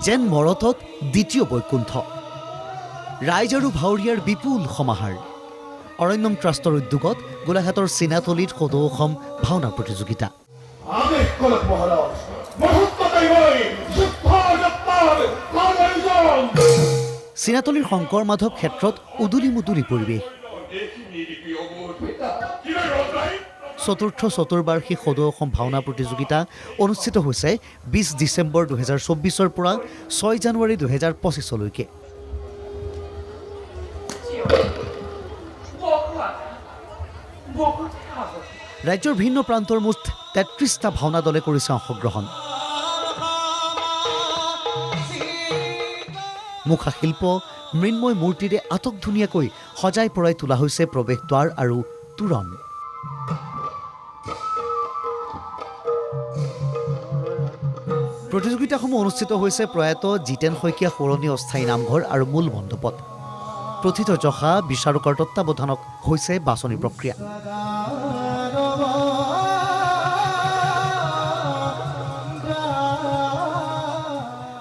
যেন মৰতত দ্বিতীয় বৈকুণ্ঠ ৰাইজ আৰু ভাৱৰীয়াৰ বিপুল সমাহাৰ অৰণ্যম ট্ৰাষ্টৰ উদ্যোগত গোলাঘাটৰ চিনাতলীত সদৌ অসম ভাওনা প্ৰতিযোগিতা চিনাতলীৰ শংকৰ মাধৱ ক্ষেত্ৰত উদুলি মুদুলি পৰিৱেশ চতুৰ্থ চতুৰ্বাৰ্ষিক সদৌ অসম ভাওনা প্ৰতিযোগিতা অনুষ্ঠিত হৈছে 20 ডিচেম্বৰ 2024 পৰা 6 জানুৱাৰী 2025লৈকে ৰাজ্যৰ ভিন্ন প্ৰান্তৰ মুঠ 33টা ভাওনা দলে কৰিছে অংশগ্ৰহণ মুখা শিল্প মৃন্ময় মূৰ্তিৰে আটক ধুনীয়াকৈ সজাই পৰাই তোলা হৈছে প্ৰৱেশদ্বাৰ আৰু তোৰণ প্ৰতিযোগিতাসমূহ অনুষ্ঠিত হৈছে প্ৰয়াত জিতেন শইকীয়া সৌৰণী অস্থায়ী নামঘৰ আৰু মূল মণ্ডপত প্ৰথিতযশা বিচাৰকৰ তত্ত্বাৱধানত হৈছে বাছনি প্ৰক্ৰিয়া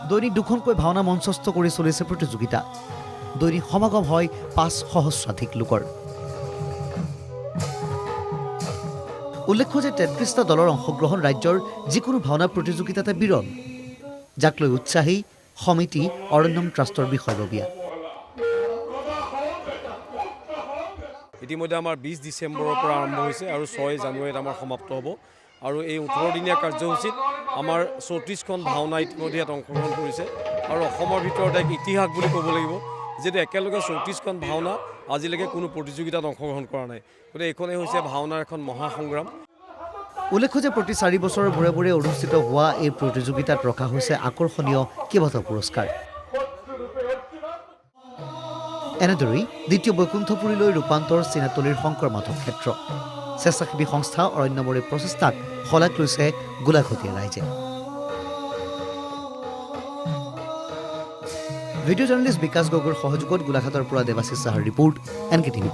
দৈনিক দুখনকৈ ভাওনা মঞ্চস্থ কৰি চলিছে প্ৰতিযোগিতা দৈনিক সমাগম হয় 5 সহস্ৰাধিক লোকৰ উল্লেখ্য যে 33টা দলৰ অংশগ্ৰহণ ৰাজ্যৰ যিকোনো ভাওনা প্ৰতিযোগিতাতে বিৰল যাক লৈ উৎসাহী সমিতি অৰণ্যম ট্ৰাষ্টৰ বিষয়ববীয়া ইতিমধ্যে আমাৰ 20 ডিচেম্বৰৰ পৰা আৰম্ভ হৈছে আৰু 6 জানুৱাৰীত আমাৰ সমাপ্ত হ'ব আৰু এই 18 দিনীয়া কাৰ্যসূচীত আমাৰ 34খন ভাওনা ইতিমধ্যে ইয়াত অংশগ্ৰহণ কৰিছে আৰু অসমৰ ভিতৰত এক ইতিহাস বুলি ক'ব লাগিব যেটো একেলগে 34খন ভাওনা আজিলৈকে কোনো প্ৰতিযোগিতাত অংশগ্ৰহণ কৰা নাই গতিকে এইখনেই হৈছে ভাওনাৰ এখন মহাসংগ্ৰাম উল্লেখ্য যে প্ৰতি 4 বছৰৰ মূৰে মূৰে অনুষ্ঠিত হোৱা এই প্ৰতিযোগিতাত ৰখা হৈছে আকৰ্ষণীয় কেইবাটাও পুৰস্কাৰ এনেদৰেই দ্বিতীয় বৈকুণ্ঠপুৰীলৈ ৰূপান্তৰ চিনাতলীৰ শংকৰ মাধৱ ক্ষেত্ৰ স্বেচ্ছাসেৱী সংস্থা অৰণ্যমৰে প্ৰচেষ্টাক শলাগ লৈছে গোলাঘটীয়া ৰাইজে ভিডিঅ' জাৰ্নেলিষ্ট বিকাশ গগৈৰ সহযোগত গোলাঘাটৰ পৰা দেৱাশিষ চাহাৰ ৰিপৰ্ট NKTV+।